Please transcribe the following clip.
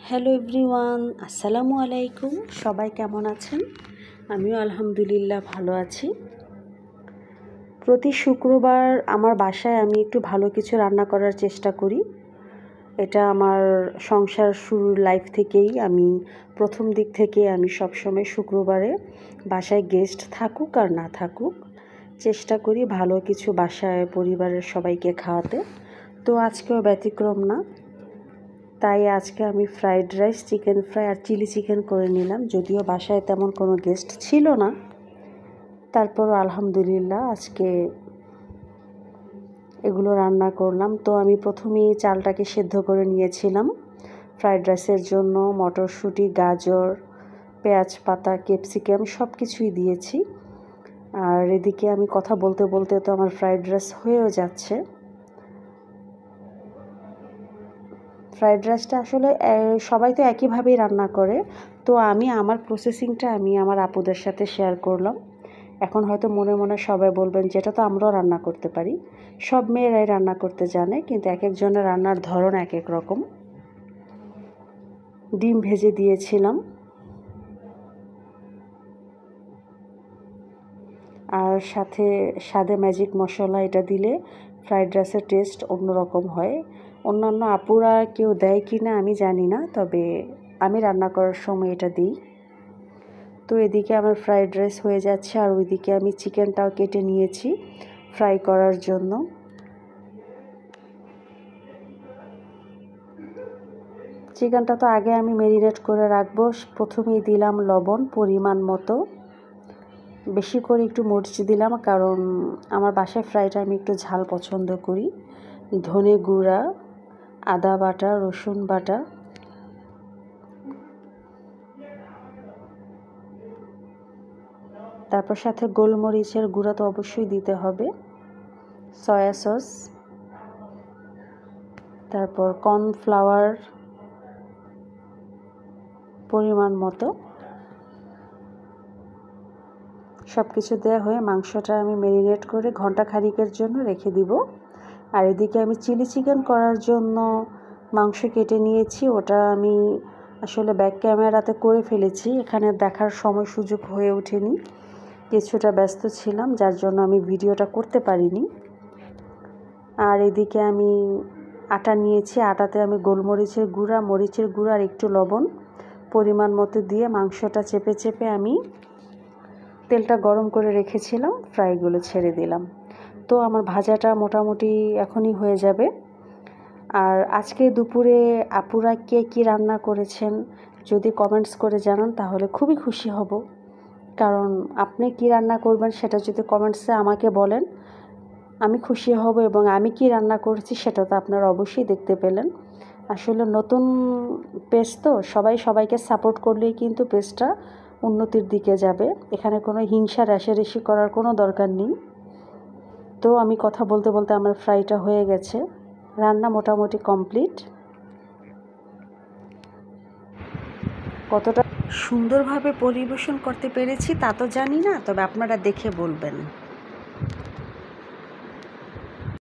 Hello everyone, আসসালামু আলাইকুম। সবাই কেমন আছেন? আমিও আলহামদুলিল্লাহ ভালো আছি। প্রতি শুক্রবার আমার বাসায় আমি একটু ভালো কিছু রান্না করার চেষ্টা করি। এটা আমার সংসার শুরুর লাইফ থেকেই, আমি প্রথম দিক থেকে আমি সবসময় শুক্রবারে বাসায় গেস্ট থাকুক আর না থাকুক চেষ্টা করি ভালো কিছু বাসায় পরিবারের সবাইকে খাওয়াতে। তো আজকেও ব্যতিক্রম না। তাই আজকে আমি ফ্রাইড রাইস, চিকেন ফ্রাই আর চিলি চিকেন করে নিলাম। যদিও বাসায় তেমন কোনো গেস্ট ছিল না, তারপরও আলহামদুলিল্লাহ আজকে এগুলো রান্না করলাম। তো আমি প্রথমেই চালটাকে সেদ্ধ করে নিয়েছিলাম ফ্রাইড রাইসের জন্য। মটরশুঁটি, গাজর, পেঁয়াজ পাতা, ক্যাপসিকাম সব কিছুই দিয়েছি। আর এদিকে আমি কথা বলতে বলতে তো আমার ফ্রাইড রাইস হয়েও যাচ্ছে। ফ্রাইড রাইসটা আসলে সবাই তো একইভাবেই রান্না করে, তো আমি আমার প্রসেসিংটা আমি আমার আপুদের সাথে শেয়ার করলাম। এখন হয়তো মনে মনে সবাই বলবেন যেটা তো আমরাও রান্না করতে পারি। সব মেয়েরাই রান্না করতে জানে, কিন্তু এক একজনের রান্নার ধরন এক এক রকম। ডিম ভেজে দিয়েছিলাম, আর সাথে স্বাদে ম্যাজিক মশলা, এটা দিলে ফ্রাইড রাইসের টেস্ট অন্যরকম হয়। অন্যান্য আপুরা কেউ দেয় কি না আমি জানি না, তবে আমি রান্না করার সময় এটা দিই। তো এদিকে আমার ফ্রাইড রাইস হয়ে যাচ্ছে, আর ওইদিকে আমি চিকেনটাও কেটে নিয়েছি ফ্রাই করার জন্য। চিকেনটা তো আগে আমি ম্যারিনেট করে রাখবো। প্রথমেই দিলাম লবণ পরিমাণ মতো, বেশি করে একটু মরিচ দিলাম, কারণ আমার বাসায় ফ্রাইটা আমি একটু ঝাল পছন্দ করি। ধনে গুঁড়া, আদা বাটা, রসুন বাটা, তারপর সাথে গোলমরিচের গুঁড়া তো অবশ্যই দিতে হবে, সয়া সস, তারপর কর্নফ্লাওয়ার পরিমাণ মতো। সব কিছু দেওয়া হয়ে মাংসটা আমি ম্যারিনেট করে ঘন্টা খানিকের জন্য রেখে দিব। আর এদিকে আমি চিলি চিকেন করার জন্য মাংস কেটে নিয়েছি। ওটা আমি আসলে ব্যাক ক্যামেরাতে করে ফেলেছি, এখানে দেখার সময় সুযোগ হয়ে ওঠেনি, কিছুটা ব্যস্ত ছিলাম যার জন্য আমি ভিডিওটা করতে পারিনি। আর এদিকে আমি আটা নিয়েছি, আটাতে আমি গোলমরিচের গুঁড়া, মরিচের গুঁড়া আর একটু লবণ পরিমাণ মতো দিয়ে মাংসটা চেপে চেপে আমি তেলটা গরম করে রেখেছিলাম, ফ্রাইগুলো ছেড়ে দিলাম। তো আমার ভাজাটা মোটামুটি এখনই হয়ে যাবে। আর আজকে দুপুরে আপুরা কে কী রান্না করেছেন যদি কমেন্টস করে জানান তাহলে খুবই খুশি হব, কারণ আপনি কি রান্না করবেন সেটা যদি কমেন্টসে আমাকে বলেন আমি খুশি হব, এবং আমি কি রান্না করেছি সেটা তো আপনারা অবশ্যই দেখতে পেলেন। আসলে নতুন পেজ তো, সবাই সবাইকে সাপোর্ট করলেই কিন্তু পেজটা উন্নতির দিকে যাবে। এখানে কোনো হিংসা রেষারেষি করার কোনো দরকার নেই। তো আমি কথা বলতে বলতে আমার ফ্রাইটা হয়ে গেছে, রান্না মোটামুটি কমপ্লিট। কতটা সুন্দরভাবে পরিবেশন করতে পেরেছি তা তো জানি না, তবে আপনারা দেখে বলবেন।